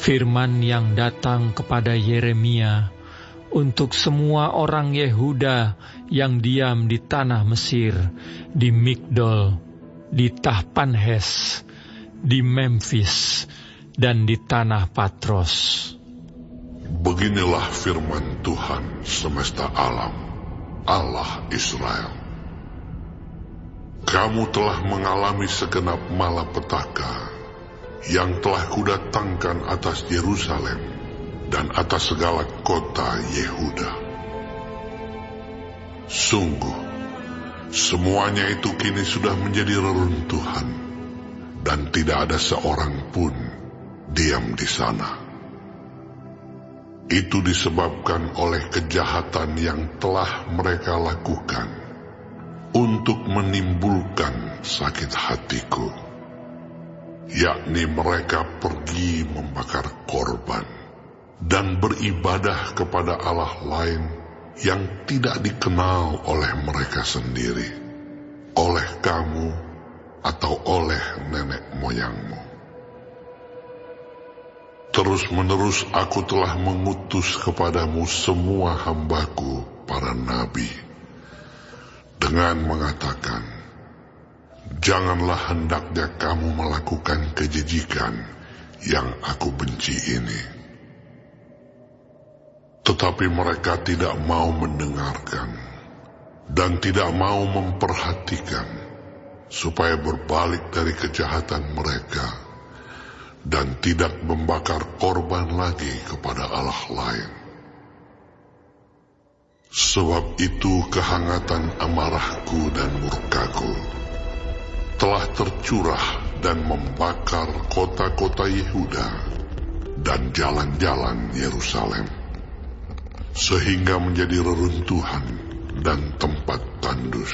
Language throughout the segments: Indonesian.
Firman yang datang kepada Yeremia untuk semua orang Yehuda yang diam di tanah Mesir, di Migdol, di Tahpanhes, di Memphis, dan di tanah Patros. Beginilah firman Tuhan semesta alam, Allah Israel. Kamu telah mengalami segenap malapetaka yang telah kudatangkan atas Yerusalem dan atas segala kota Yehuda. Sungguh, semuanya itu kini sudah menjadi reruntuhan, dan tidak ada seorang pun diam di sana. Itu disebabkan oleh kejahatan yang telah mereka lakukan untuk menimbulkan sakit hatiku, yakni mereka pergi membakar korban dan beribadah kepada Allah lain yang tidak dikenal oleh mereka sendiri, oleh kamu atau oleh nenek moyangmu. Terus-menerus aku telah mengutus kepadamu semua hambaku, para nabi, dengan mengatakan, janganlah hendaknya kamu melakukan kejijikan yang aku benci ini. Tetapi mereka tidak mau mendengarkan dan tidak mau memperhatikan, supaya berbalik dari kejahatan mereka dan tidak membakar korban lagi kepada Allah lain. Sebab itu kehangatan amarahku dan murkaku telah tercurah dan membakar kota-kota Yehuda dan jalan-jalan Yerusalem, sehingga menjadi reruntuhan dan tempat tandus,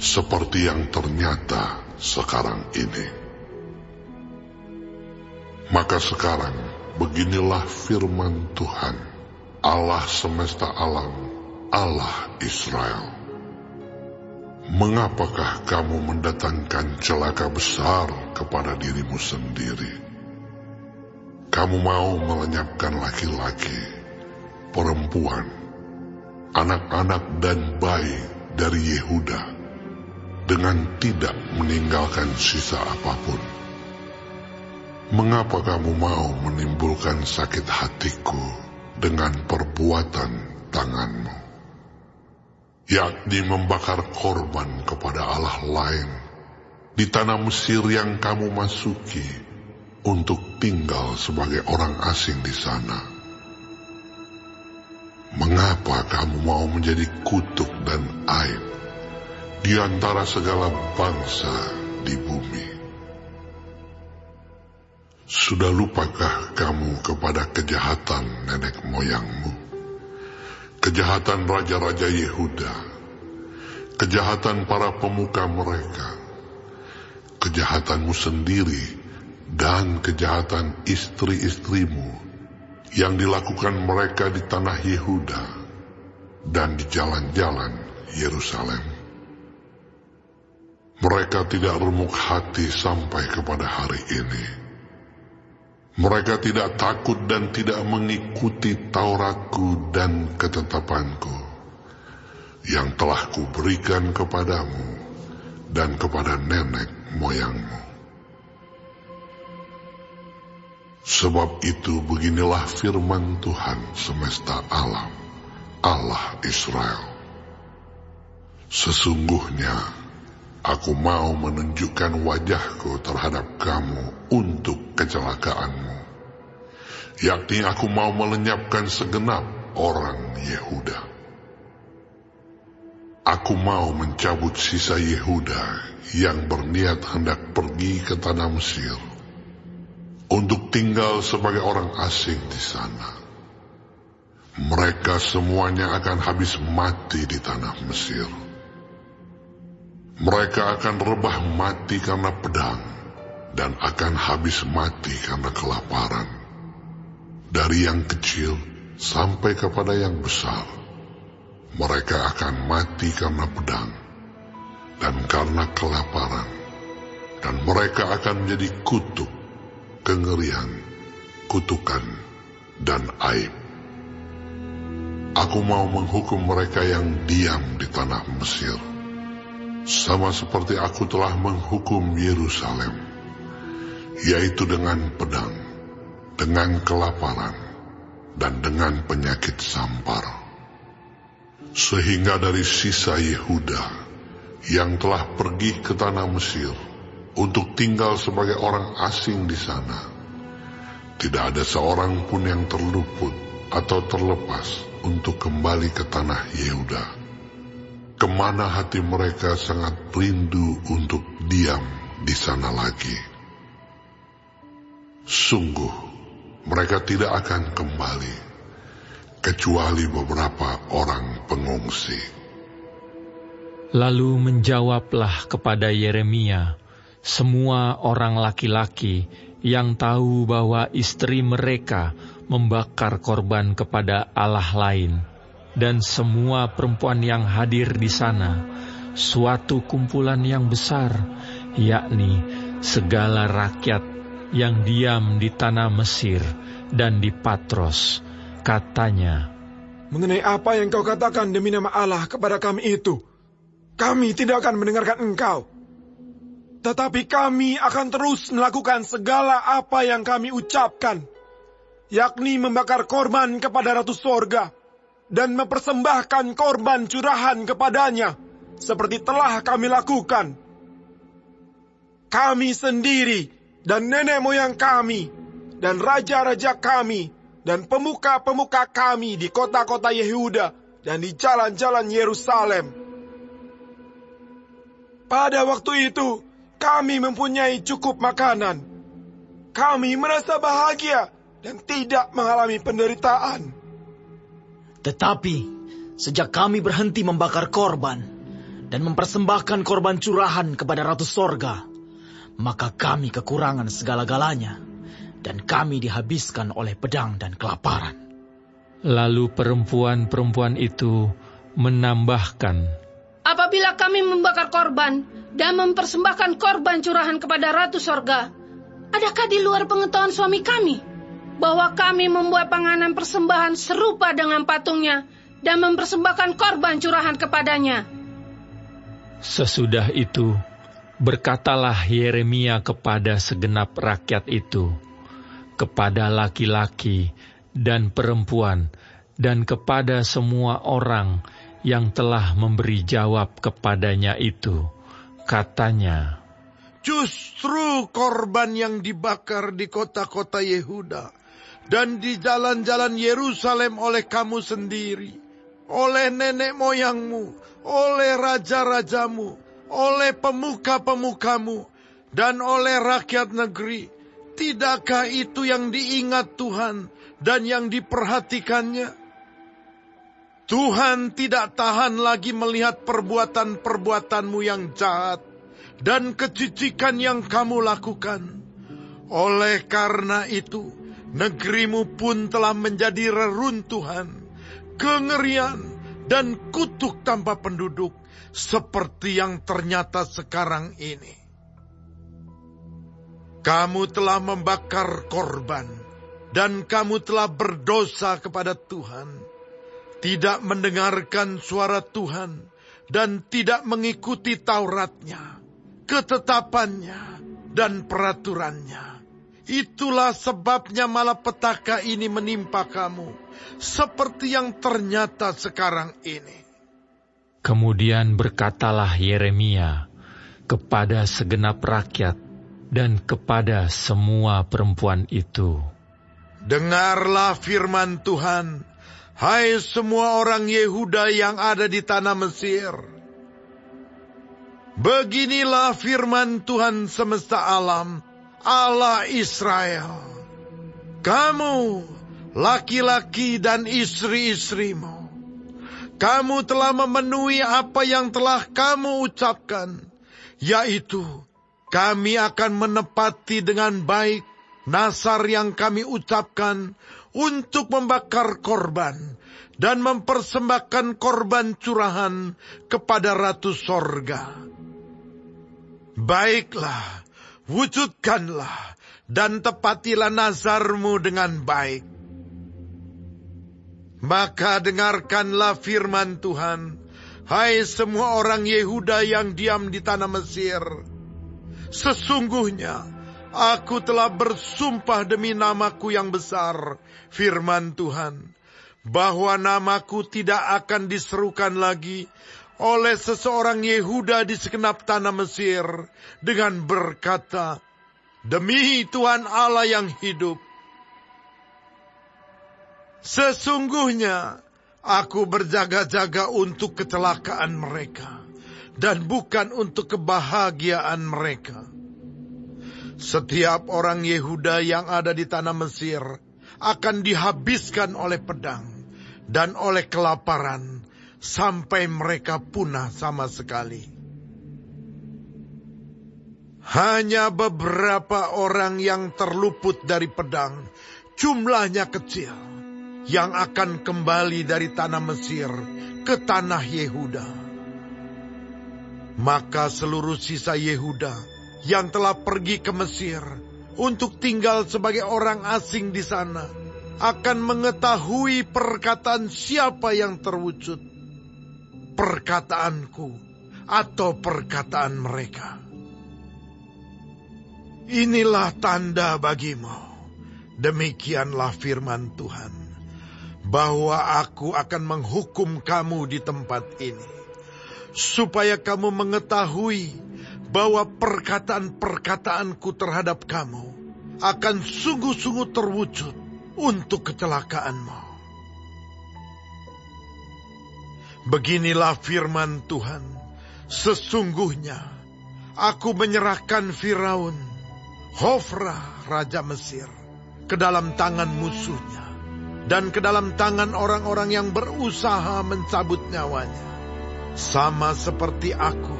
seperti yang ternyata sekarang ini. Maka sekarang beginilah firman Tuhan, Allah semesta alam, Allah Israel. Mengapakah kamu mendatangkan celaka besar kepada dirimu sendiri? Kamu mau melenyapkan laki-laki, perempuan, anak-anak dan bayi dari Yehuda dengan tidak meninggalkan sisa apapun. Mengapa kamu mau menimbulkan sakit hatiku dengan perbuatan tanganmu, yakni membakar korban kepada Allah lain di tanah Mesir yang kamu masuki untuk tinggal sebagai orang asing di sana? Mengapa kamu mau menjadi kutuk dan aib di antara segala bangsa di bumi? Sudah lupakah kamu kepada kejahatan nenek moyangmu, kejahatan raja-raja Yehuda, kejahatan para pemuka mereka, kejahatanmu sendiri, dan kejahatan istri-istrimu yang dilakukan mereka di tanah Yehuda dan di jalan-jalan Yerusalem? Mereka tidak remuk hati sampai kepada hari ini. Mereka tidak takut dan tidak mengikuti Tauratku dan ketetapanku yang telah kuberikan kepadamu dan kepada nenek moyangmu. Sebab itu beginilah firman Tuhan semesta alam, Allah Israel. Sesungguhnya aku mau menunjukkan wajahku terhadap kamu untuk kecelakaanmu, yakni aku mau melenyapkan segenap orang Yehuda. Aku mau mencabut sisa Yehuda yang berniat hendak pergi ke tanah Mesir untuk tinggal sebagai orang asing di sana. Mereka semuanya akan habis mati di tanah Mesir. Mereka akan rebah mati karena pedang dan akan habis mati karena kelaparan. Dari yang kecil sampai kepada yang besar, mereka akan mati karena pedang dan karena kelaparan, dan mereka akan menjadi kutuk, kengerian, kutukan, dan aib. Aku mau menghukum mereka yang diam di tanah Mesir, sama seperti aku telah menghukum Yerusalem, yaitu dengan pedang, dengan kelaparan, dan dengan penyakit sampar. Sehingga dari sisa Yehuda yang telah pergi ke tanah Mesir untuk tinggal sebagai orang asing di sana, tidak ada seorang pun yang terluput atau terlepas untuk kembali ke tanah Yehuda, kemana hati mereka sangat rindu untuk diam di sana lagi. Sungguh, mereka tidak akan kembali, kecuali beberapa orang pengungsi. Lalu menjawablah kepada Yeremia semua orang laki-laki yang tahu bahwa istri mereka membakar korban kepada Allah lain, dan semua perempuan yang hadir di sana, suatu kumpulan yang besar, yakni segala rakyat yang diam di tanah Mesir dan di Patros. Katanya, "Mengenai apa yang kau katakan demi nama Allah kepada kami itu, kami tidak akan mendengarkan engkau. Tetapi kami akan terus melakukan segala apa yang kami ucapkan, yakni membakar korban kepada Ratu Sorga dan mempersembahkan korban curahan kepadanya, seperti telah kami lakukan. Kami sendiri dan nenek moyang kami dan raja-raja kami dan pemuka-pemuka kami di kota-kota Yehuda dan di jalan-jalan Yerusalem. Pada waktu itu, kami mempunyai cukup makanan. Kami merasa bahagia dan tidak mengalami penderitaan. Tetapi, sejak kami berhenti membakar korban dan mempersembahkan korban curahan kepada Ratu Sorga, maka kami kekurangan segala-galanya, dan kami dihabiskan oleh pedang dan kelaparan." Lalu perempuan-perempuan itu menambahkan, "Apabila kami membakar korban dan mempersembahkan korban curahan kepada Ratu Sorga, adakah di luar pengetahuan suami kami bahwa kami membuat panganan persembahan serupa dengan patungnya dan mempersembahkan korban curahan kepadanya?" Sesudah itu, berkatalah Yeremia kepada segenap rakyat itu, kepada laki-laki dan perempuan, dan kepada semua orang yang telah memberi jawab kepadanya itu. Katanya, "Justru korban yang dibakar di kota-kota Yehuda dan di jalan-jalan Yerusalem oleh kamu sendiri, oleh nenek moyangmu, oleh raja-rajamu, oleh pemuka-pemukamu, dan oleh rakyat negeri, tidakkah itu yang diingat Tuhan dan yang diperhatikannya? Tuhan tidak tahan lagi melihat perbuatan-perbuatanmu yang jahat dan kejijikan yang kamu lakukan. Oleh karena itu, negerimu pun telah menjadi reruntuhan, kengerian, dan kutuk tanpa penduduk, seperti yang ternyata sekarang ini. Kamu telah membakar korban, dan kamu telah berdosa kepada Tuhan, tidak mendengarkan suara Tuhan, dan tidak mengikuti Tauratnya, ketetapannya, dan peraturannya. Itulah sebabnya malapetaka ini menimpa kamu, seperti yang ternyata sekarang ini." Kemudian berkatalah Yeremia kepada segenap rakyat dan kepada semua perempuan itu, "Dengarlah firman Tuhan, hai semua orang Yehuda yang ada di tanah Mesir. Beginilah firman Tuhan semesta alam, Allah Israel. Kamu, laki-laki dan istri-istrimu, kamu telah memenuhi apa yang telah kamu ucapkan, yaitu kami akan menepati dengan baik nasar yang kami ucapkan untuk membakar korban dan mempersembahkan korban curahan kepada Ratu Sorga. Baiklah, wujudkanlah dan tepatilah nazarmu dengan baik. Maka dengarkanlah firman Tuhan, hai semua orang Yehuda yang diam di tanah Mesir. Sesungguhnya aku telah bersumpah demi namaku yang besar, firman Tuhan, bahwa namaku tidak akan diserukan lagi oleh seseorang Yehuda di segenap tanah Mesir dengan berkata, demi Tuhan Allah yang hidup. Sesungguhnya aku berjaga-jaga untuk kecelakaan mereka dan bukan untuk kebahagiaan mereka. Setiap orang Yehuda yang ada di tanah Mesir akan dihabiskan oleh pedang dan oleh kelaparan sampai mereka punah sama sekali. Hanya beberapa orang yang terluput dari pedang, jumlahnya kecil, yang akan kembali dari tanah Mesir ke tanah Yehuda. Maka seluruh sisa Yehuda yang telah pergi ke Mesir untuk tinggal sebagai orang asing di sana akan mengetahui perkataan siapa yang terwujud, perkataanku atau perkataan mereka. Inilah tanda bagimu, demikianlah firman Tuhan, bahwa aku akan menghukum kamu di tempat ini, supaya kamu mengetahui bahwa perkataan-perkataanku terhadap kamu akan sungguh-sungguh terwujud untuk kecelakaanmu. Beginilah firman Tuhan, sesungguhnya aku menyerahkan Firaun, Hofra, Raja Mesir, ke dalam tangan musuhnya, dan ke dalam tangan orang-orang yang berusaha mencabut nyawanya. Sama seperti aku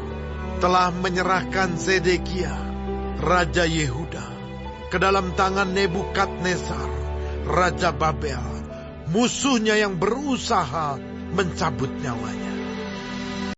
telah menyerahkan Zedekia, Raja Yehuda, ke dalam tangan Nebukadnezar, Raja Babel, musuhnya yang berusaha mencabut nyawanya.